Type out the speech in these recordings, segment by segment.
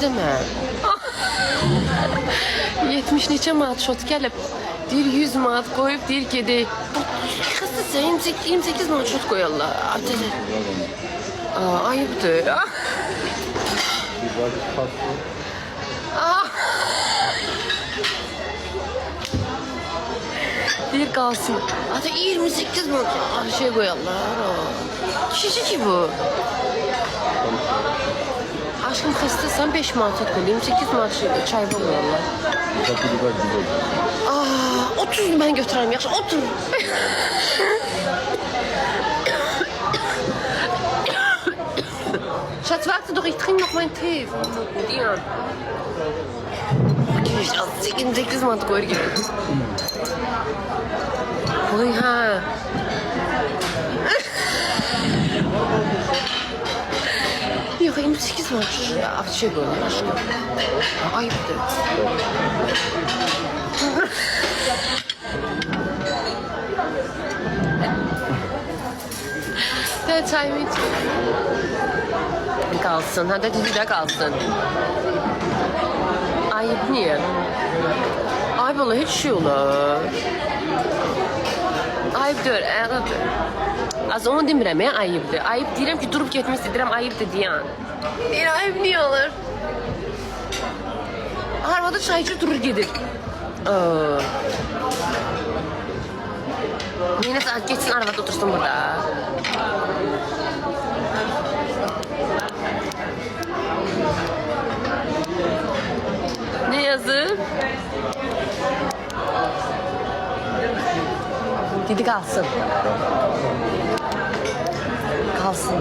demə. 70 neçə manat şot gəlib. Deyir 100 manat qoyub, deyir gedək. Xəstəsə 28 manat şot qoyarlar. Ayıbdır. Deyir qalsın. Ata 28 manat şey qoyarlar. Kişi ki bu. Aşkım xəstəsən 5 manat qoy. 28 manat çay qoyarlar. 30 mən götürərəm, yaxşı, 30. Schatz, warte doch, ich trinke noch meinen Tee. Dian. Okay, ich aus 28 manat koyur gibi. Koy ha. Yok, 28 manat şey koyuyor aşkım. Ayıptır. Sen çay mı içiyorsun? Kalsın, hadi düzüde kalsın. Ayıp niye? Ayıp olur, hiç şey olur. Ayıpdır, ağırdır. Az onu demirəm ya, ayıpdır. Ayıp deyirəm ki, durup getmək istəyirəm, ayıpdır deyən. Bir ayıp niye olur? Arvada çay içir durur gedir. Yine saat geçsin arabada otursun burada. Ne yazık? Dedi kalsın. Kalsın.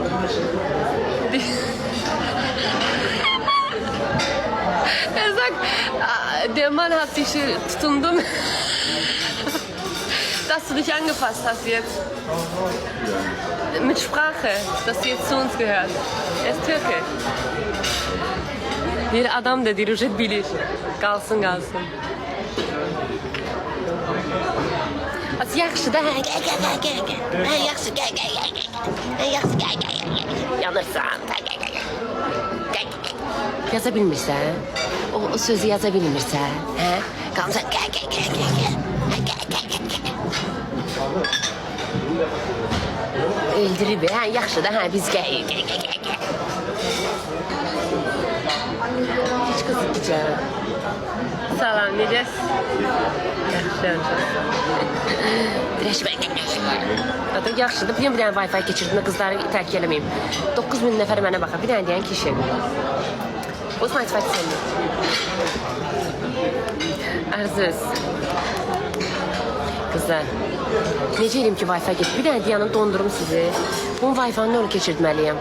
Yazık. Deman hat ich tutundum. Dass du dich angepasst hast jetzt. Mit Sprache, dass du jetzt zu uns gehört. Er ist Türke. Bir adam da Rüşet bilir. Kalsın kalsın. Az yaxşı da. Yaxşı. Yanırsan. Yaza bilmirsən. O sözü yaza bilmirsən. Hə? Kalsın. Öldürüb, hə? Yaxşı da, hə? Biz hiç kızıkacağım. Salam, necəsin? Yaxşı. Adı yaxşıdır. Bir dənə Wi-Fi keçirdim, qızları tərk eləməyim. 9000 nəfər mənə baxır. Bir dənə deyən kişi. Wo ist mein zweites Handy? Arzuz. Kızlar. Necə eləyim ki, Wi-Fi keçir? Bir dənə deyənin dondurum sizi. Bunun Wi-Fi-ni onu keçirtməliyəm.